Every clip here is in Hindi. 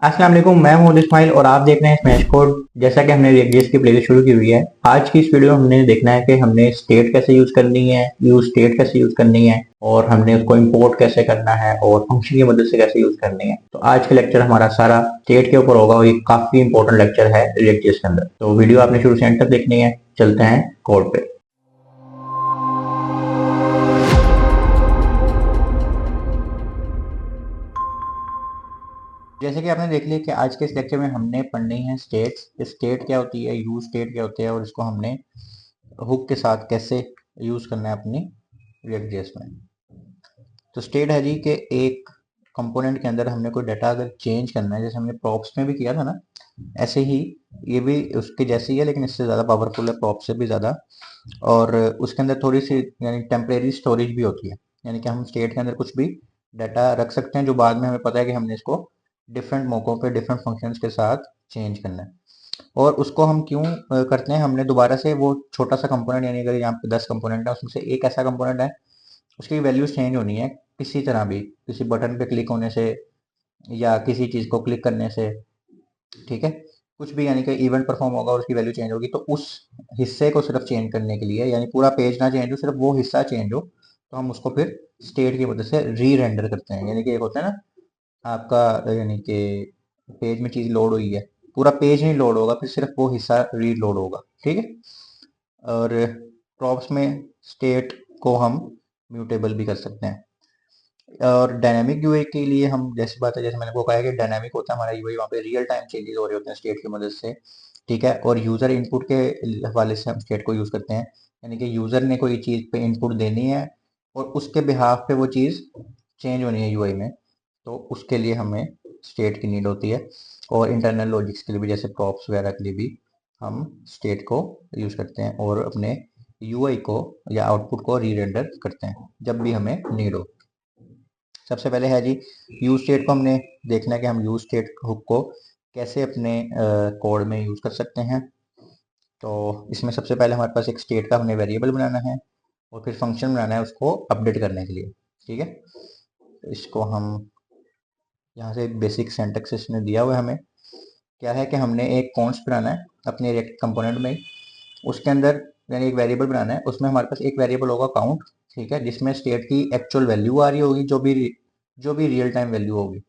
अस्सलाम वालेकुम, मैं मोहम्मद इस्माइल और आप देख रहे हैं स्मैश कोड। जैसा कि हमने रिएक्ट की प्लेलिस्ट शुरू की हुई है, आज की इस वीडियो में हमने देखना है कि हमने स्टेट कैसे यूज करनी है, यूज स्टेट कैसे यूज करनी है और हमने उसको इंपोर्ट कैसे करना है और फंक्शन की मदद से कैसे यूज करनी है। तो आज का लेक्चर हमारा सारा स्टेट के ऊपर होगा और ये काफी इंपॉर्टेंट लेक्चर है रिएक्ट के अंदर। तो वीडियो आपने शुरू से एंड तक देखनी है। चलते हैं कोड पे। जैसे कि आपने देख लिया कि आज के इस लेक्चर में हमने पढ़नी है स्टेट्स। स्टेट क्या होती है, यूज स्टेट क्या होते हैं और इसको हमने हुक के साथ कैसे यूज करना है अपनी रिएक्ट जेएस में। तो स्टेट है जी कि एक कंपोनेंट के अंदर हमने कोई डाटा अगर चेंज करना है, जैसे हमने प्रॉप्स में भी किया था ना, ऐसे ही ये भी उसके जैसे ही है लेकिन इससे ज़्यादा पावरफुल है, प्रॉप से भी ज़्यादा। और उसके अंदर थोड़ी सी यानी टेम्परेरी स्टोरेज भी होती है, यानी कि हम स्टेट के अंदर कुछ भी डाटा रख सकते हैं जो बाद में हमें पता है कि हमने इसको डिफरेंट मौकों पे डिफरेंट फंक्शंस के साथ चेंज करना है। और उसको हम क्यों करते हैं, हमने दोबारा से वो छोटा सा कंपोनेंट, यानी अगर यहाँ पे 10 कंपोनेंट है उसमें से एक ऐसा कंपोनेंट है उसकी वैल्यूज चेंज होनी है किसी तरह भी, किसी बटन पे क्लिक होने से या किसी चीज़ को क्लिक करने से, ठीक है, कुछ भी, यानी कि इवेंट परफॉर्म होगा और उसकी वैल्यू चेंज होगी। तो उस हिस्से को सिर्फ चेंज करने के लिए, यानी पूरा पेज ना चेंज हो, सिर्फ वो हिस्सा चेंज हो, तो हम उसको फिर स्टेट की मदद से री रेंडर करते हैं। यानी कि एक होता है ना आपका, यानी कि पेज में चीज़ लोड हुई है, पूरा पेज नहीं लोड होगा, फिर सिर्फ वो हिस्सा रीड लोड होगा, ठीक है। और प्रॉप्स में स्टेट को हम म्यूटेबल भी कर सकते हैं। और डायनामिक यूआई के लिए हम, जैसी बात है, जैसे मैंने आपको कहा है कि डायनामिक होता है हमारा यूआई, वहाँ पे रियल टाइम चेंजेस हो रहे होते हैं स्टेट की मदद से, ठीक है। और यूज़र इनपुट के हवाले से हम स्टेट को यूज़ करते हैं, यानी कि यूज़र ने कोई चीज़ पे इनपुट देनी है और उसके बिहाफ पे वो चीज़ चेंज होनी है यूआई में, तो उसके लिए हमें स्टेट की नीड होती है। और इंटरनल लॉजिक्स के लिए भी, जैसे प्रॉप्स वगैरह के लिए भी हम स्टेट को यूज़ करते हैं और अपने यूआई को या आउटपुट को री रेंडर करते हैं जब भी हमें नीड हो। सबसे पहले है जी यूज स्टेट को हमने देखना है कि हम यूज स्टेट हुक को कैसे अपने कोड में यूज कर सकते हैं। तो इसमें सबसे पहले हमारे पास एक स्टेट का हमने वेरिएबल बनाना है और फिर फंक्शन बनाना है उसको अपडेट करने के लिए, ठीक है। तो इसको हम यहाँ से बेसिक सिंटैक्स इसने दिया हुआ है हमें, क्या है कि हमने एक कॉन्स्ट बनाना है अपने रिएक्ट कंपोनेंट में ही, उसके अंदर यानी एक वेरिएबल बनाना है, उसमें हमारे पास एक वेरिएबल होगा काउंट, ठीक है, जिसमें स्टेट की एक्चुअल वैल्यू आ रही होगी, जो भी रियल टाइम वैल्यू होगी।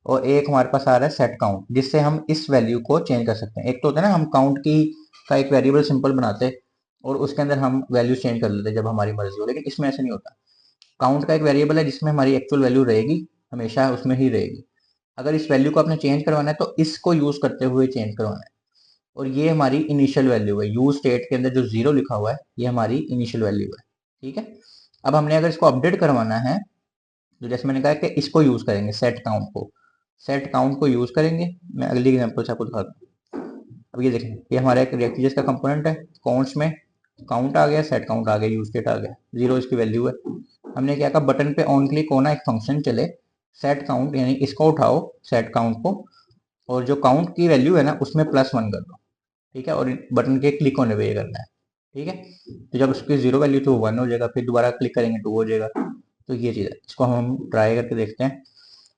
और एक हमारे पास आ रहा है सेट काउंट, जिससे हम इस वैल्यू को चेंज कर सकते हैं। एक तो होता है ना हम काउंट की का एक वेरिएबल सिंपल बनाते और उसके अंदर हम वैल्यू चेंज कर लेते जब हमारी मर्जी हो, लेकिन इसमें ऐसे नहीं होता। काउंट का एक वेरिएबल है जिसमें हमारी एक्चुअल वैल्यू रहेगी, हमेशा उसमें ही रहेगी। अगर इस वैल्यू को आपने चेंज करवाना है तो इसको यूज करते हुए चेंज करवाना है। और ये हमारी इनिशियल वैल्यू है, यूज स्टेट के अंदर जो जीरो लिखा हुआ है ये हमारी इनिशियल वैल्यू है, ठीक है। अब हमने अगर इसको अपडेट करवाना है, तो जैसे मैंने कहा कि इसको यूज करेंगे, सेट काउंट को यूज करेंगे। मैं अगली एग्जांपल से आपको दिखाता हूँ। अब ये देखें, ये हमारा एक रिएक्ट का कंपोनेंट है, काउंट्स में काउंट आ गया, सेट काउंट आ गया, यूज स्टेट आ गया, जीरो इसकी वैल्यू है। हमने क्या कहा, बटन पे ऑन क्लिक होना, एक फंक्शन चले सेट काउंट, यानी इसको उठाओ सेट काउंट को, और जो काउंट की वैल्यू है ना उसमें +1 कर दो, ठीक है। और बटन के क्लिक होने पे ये करना है, ठीक है। तो जब उसकी जीरो वैल्यू तो 1 हो जाएगा, फिर दोबारा क्लिक करेंगे 2 हो जाएगा। तो ये चीज़ है, इसको हम ट्राई करके देखते हैं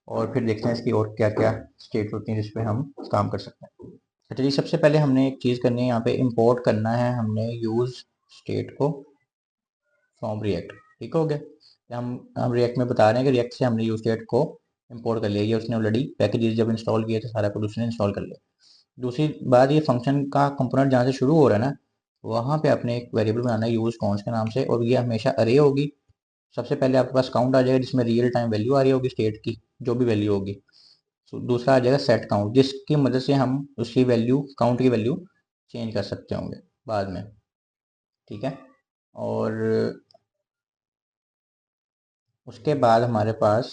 और फिर देखते हैं इसकी और क्या क्या स्टेट होती हैं जिसपे हम काम कर सकते हैं। अच्छा जी, सबसे पहले हमने एक चीज़ करनी है, यहाँ पे इंपोर्ट करना है हमने यूज स्टेट को फ्रॉम रिएक्ट, ठीक हो गया। हम रिएक्ट में बता रहे हैं कि रिएक्ट से हमने यूज स्टेट को इंपोर्ट कर लिया, ये उसने ऑलरेडी पैकेजेस जब इंस्टॉल किए थे सारा कुछ उसने इंस्टॉल कर लिया। दूसरी बात, ये फंक्शन का कंपोनेंट जहाँ से शुरू हो रहा है ना, वहाँ पे आपने एक वेरिएबल बनाना है यूज काउंट्स के नाम से, और ये हमेशा अरे होगी। सबसे पहले आपके पास काउंट आ जाएगा जिसमें रियल टाइम वैल्यू आ रही होगी स्टेट की, जो भी वैल्यू होगी। दूसरा आ जाएगा सेट काउंट, जिसकी मदद से हम उसकी वैल्यू, काउंट की वैल्यू चेंज कर सकते होंगे बाद में, ठीक है। और उसके बाद हमारे पास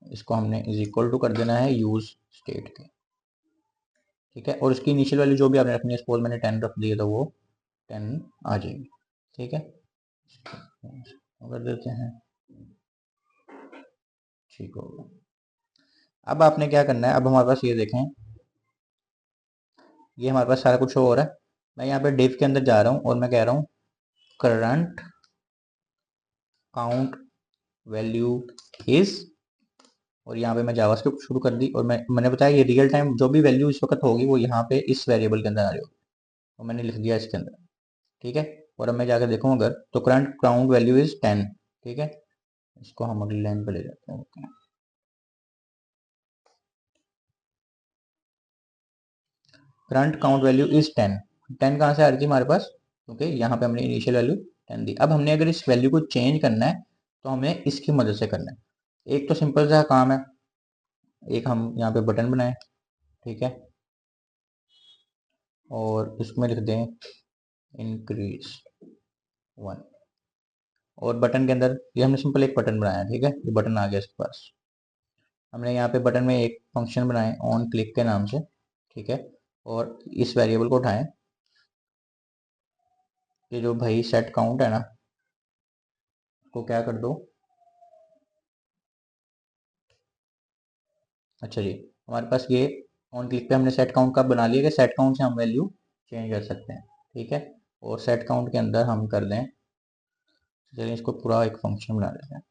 इसको हमने इज इक्वल टू कर देना है यूज स्टेट के, ठीक है। और उसकी इनिशियल वैल्यू जो भी आपने रखनी है, सपोज मैंने 10 रख दी है तो वो 10 आ जाएगी, ठीक है। कर देते हैं, ठीक होगा। अब आपने क्या करना है, अब हमारे पास ये देखें, ये हमारे पास सारा कुछ हो रहा है। मैं यहाँ पे डिव के अंदर जा रहा हूँ और मैं कह रहा हूँ करंट काउंट वैल्यू इज और यहाँ पे मैं जावास्क्रिप्ट शुरू कर दी और मैंने बताया ये रियल टाइम जो भी वैल्यू इस वक्त होगी वो यहाँ पे इस वेरिएबल के अंदर आ रही होगी, तो मैंने लिख दिया इसके अंदर। ठीक है, और अब मैं जाकर देखूँ अगर, तो करंट काउंट वैल्यू इज 10। ठीक है, इसको हम अगली लाइन पे ले जाते हैं। Okay, current count value is 10। 10 कहाँ से आ रही थी हमारे पास, क्योंकि यहाँ पे हमने इनिशियल वैल्यू 10 दी। अब हमने अगर इस वैल्यू को चेंज करना है तो हमें इसकी मदद से करना है। एक तो सिंपल सा काम है, एक हम यहाँ पे बटन बनाएं। ठीक है, और इसमें लिख दें इंक्रीज 1, और बटन के अंदर ये हमने सिंपल एक बटन बनाया। ठीक है, ये बटन आ गया इसके पास। हमने यहाँ पे बटन में एक फंक्शन बनाए ऑन क्लिक के नाम से। ठीक है, और इस वेरिएबल को उठाएं, ये जो भाई सेट काउंट है ना, को क्या कर दो। अच्छा जी, हमारे पास ये ऑन क्लिक पे हमने सेट काउंट का बना लिया कि सेट काउंट से हम वैल्यू चेंज कर सकते हैं। ठीक है, और सेट काउंट के अंदर हम कर दें, चलिए इसको पूरा एक फंक्शन बना देते हैं।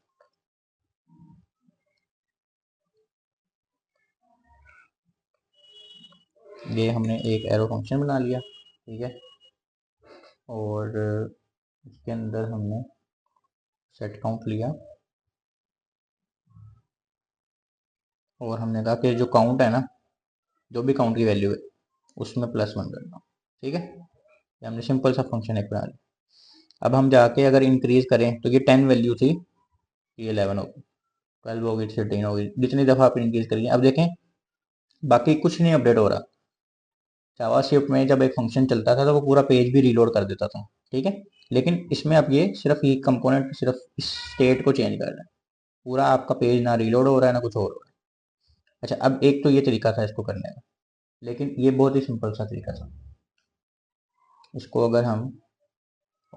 ये हमने एक एरो फंक्शन बना लिया। ठीक है, और इसके अंदर हमने सेट काउंट लिया और हमने कहा कि जो काउंट है ना, जो भी काउंट की वैल्यू है उसमें +1 करना। ठीक है, ये हमने सिंपल सा फंक्शन एक बना लिया। अब हम जाके अगर इंक्रीज करें तो ये 10 वैल्यू थी, ये 11 होगी, 12 होगी, 13 होगी, जितनी दफ़ा आप इंक्रीज करिए। अब देखें बाकी कुछ नहीं अपडेट हो रहा। जावास्क्रिप्ट में जब एक फंक्शन चलता था तो वो पूरा पेज भी रीलोड कर देता था। ठीक है, लेकिन इसमें अब ये सिर्फ ये कंपोनेंट सिर्फ इस स्टेट को चेंज कर रहा है, पूरा आपका पेज ना रीलोड हो रहा है ना कुछ और हो रहा है। अच्छा, अब एक तो ये तरीका था इसको करने का, लेकिन ये बहुत ही सिंपल सा तरीका था। इसको अगर हम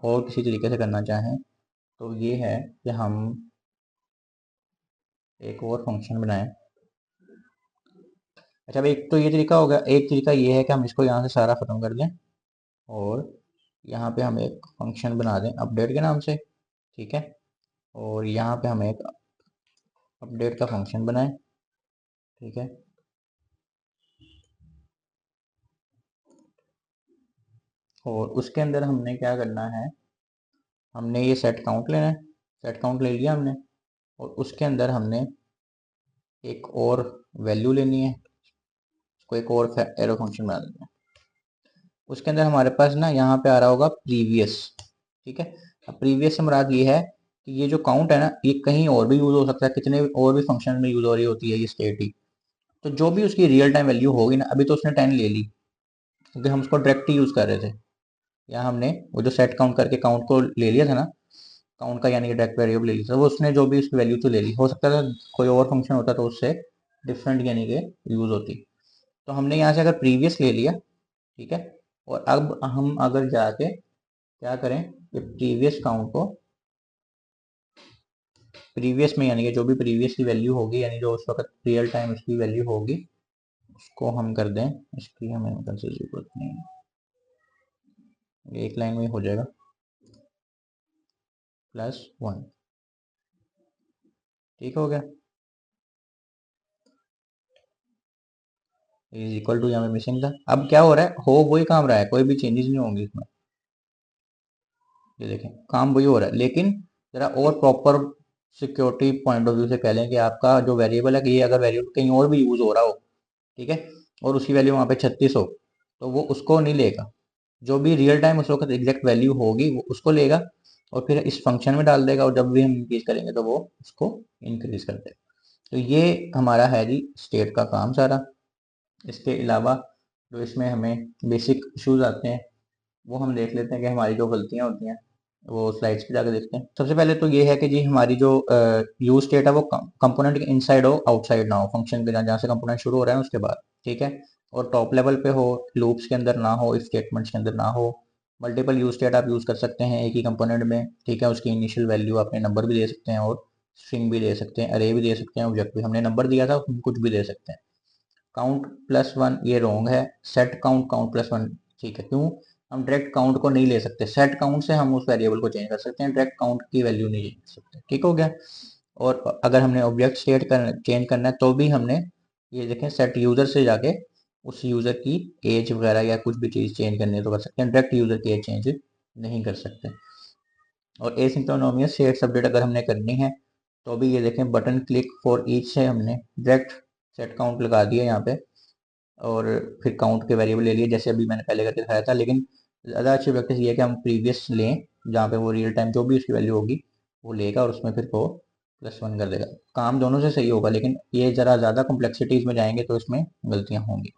और किसी तरीके से करना चाहें तो ये है कि हम एक और फंक्शन बनाएं। अच्छा, अब एक तो ये तरीका होगा, एक तरीका ये है कि हम इसको यहाँ से सारा ख़त्म कर दें और यहाँ पे हम एक फंक्शन बना दें अपडेट के नाम से। ठीक है, और यहाँ पे हम एक अपडेट का फंक्शन बनाएं। ठीक है, और उसके अंदर हमने क्या करना है, हमने ये सेट काउंट लेना है। सेट काउंट ले लिया हमने, और उसके अंदर हमने एक और वैल्यू लेनी है, उसको एक और एरो फंक्शन बना देते हैं। उसके अंदर हमारे पास ना यहाँ पे आ रहा होगा प्रीवियस। ठीक है, अब प्रीवियस से मुराद ये है कि ये जो काउंट है ना, ये कहीं और भी यूज हो सकता है, कितने और भी फंक्शन में यूज हो रही होती है ये स्टेट ही। तो जो भी उसकी रियल टाइम वैल्यू होगी ना, अभी तो उसने 10 ले ली क्योंकि हम उसको डायरेक्ट यूज कर रहे थे। यहाँ हमने वो जो सेट काउंट करके काउंट को ले लिया था ना, काउंट का यानी कि डायरेक्ट वेरिएबल ले लिया था, वो उसने जो भी उसकी वैल्यू तो ले ली। हो सकता था कोई और फंक्शन होता तो उससे डिफरेंट यानी कि यूज होती। तो हमने यहाँ से अगर प्रीवियस ले लिया, ठीक है, और अब हम अगर जाके क्या करें कि प्रीवियस काउंट को प्रीवियस में यानी कि जो भी प्रीवियस की वैल्यू होगी यानी जो उस वक्त रियल टाइम उसकी वैल्यू होगी उसको हम कर दें। इसकी हमें मतलब से जरूरत नहीं है, एक लाइन में हो जाएगा +1। ठीक हो गया, इज इक्वल टू, यहाँ पे मिसिंग था। अब क्या हो रहा है, हो वही काम रहा है, कोई भी चेंजेस नहीं होंगे इसमें। ये देखें काम वही हो रहा है, लेकिन जरा और proper security point of view से कह लें कि आपका जो वेरिएबल है कि ये अगर वेरिएबल कहीं और भी यूज हो रहा हो, ठीक है, और उसकी वैल्यू वहाँ पे 36 हो, तो वो उसको नहीं लेगा। जो भी रियल टाइम उस वक्त एग्जैक्ट वैल्यू होगी वो उसको लेगा और फिर इस फंक्शन में डाल देगा, और जब भी हम इंक्रीज करेंगे तो वो उसको इंक्रीज कर देगा। तो ये हमारा है जी स्टेट का काम सारा। इसके अलावा जो इसमें हमें बेसिक इश्यूज आते हैं वो हम देख लेते हैं कि हमारी जो गलतियां होती हैं वो स्लाइड्स पे जाकर देखते हैं। सबसे पहले तो ये है कि जी हमारी जो यूज स्टेट है वो कंपोनेंट के इनसाइड हो आउटसाइड ना हो, फंक्शन के जहाँ से कंपोनेंट शुरू हो रहा है उसके बाद। ठीक है, और टॉप लेवल पे हो, लूप्स के अंदर ना हो, इफ स्टेटमेंट्स के अंदर ना हो। मल्टीपल यूज स्टेट आप यूज कर सकते हैं एक ही कंपोनेंट में। ठीक है, उसकी इनिशियल वैल्यू अपने नंबर भी दे सकते हैं और स्ट्रिंग भी दे सकते हैं, अरे भी दे सकते हैं, ऑब्जेक्ट भी। हमने नंबर दिया था उसमें कुछ भी दे सकते हैं। काउंट +1 ये रॉन्ग है, सेट काउंट काउंट +1 ठीक है। क्यों, हम डायरेक्ट काउंट को नहीं ले सकते, सेट काउंट से हम उस वेरिएबल को चेंज कर सकते हैं, डायरेक्ट काउंट की वैल्यू नहीं चेंज कर सकते। ठीक हो गया। और अगर हमने ऑब्जेक्ट स्टेट चेंज करना है तो भी हमने ये देखें सेट यूज़र से जाके उस यूज़र की एज वगैरह या कुछ भी चीज़ चेंज करनी है तो कर सकते हैं, डायरेक्ट यूज़र की एज चेंज नहीं कर सकते। और एसिंक्रोनस स्टेट अपडेट अगर हमने करनी है तो भी ये देखें बटन क्लिक फॉर ईच से हमने डायरेक्ट सेट काउंट लगा दिया यहाँ पे और फिर काउंट के वेरिएबल ले लिए जैसे अभी मैंने पहले करके दिखाया था। लेकिन ज़्यादा अच्छी प्रैक्टिस ये है कि हम प्रीवियस लें जहाँ पे वो रियल टाइम जो भी उसकी वैल्यू होगी वो लेगा और उसमें फिर वो +1 कर देगा। काम दोनों से सही होगा, लेकिन ये ज़रा ज़्यादा कॉम्प्लेक्सिटीज़ में जाएंगे तो इसमें गलतियाँ होंगी।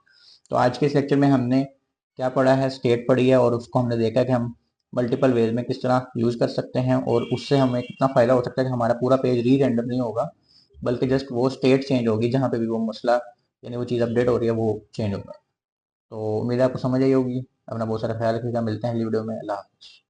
तो आज के इस लेक्चर में हमने क्या पढ़ा है, स्टेट पढ़ी है और उसको हमने देखा कि हम मल्टीपल वेज में किस तरह यूज़ कर सकते हैं और उससे हमें कितना फ़ायदा हो सकता है कि हमारा पूरा पेज री रेंडर नहीं होगा बल्कि जस्ट वो स्टेट चेंज होगी जहाँ पे भी वो मसला यानी वो चीज़ अपडेट हो रही है वो चेंज होगा। तो उम्मीद है आपको समझ आई होगी। अपना बहुत सारा ख्याल रखिएगा, मिलते हैं अगली वीडियो में। अल्लाह हाफ़िज़।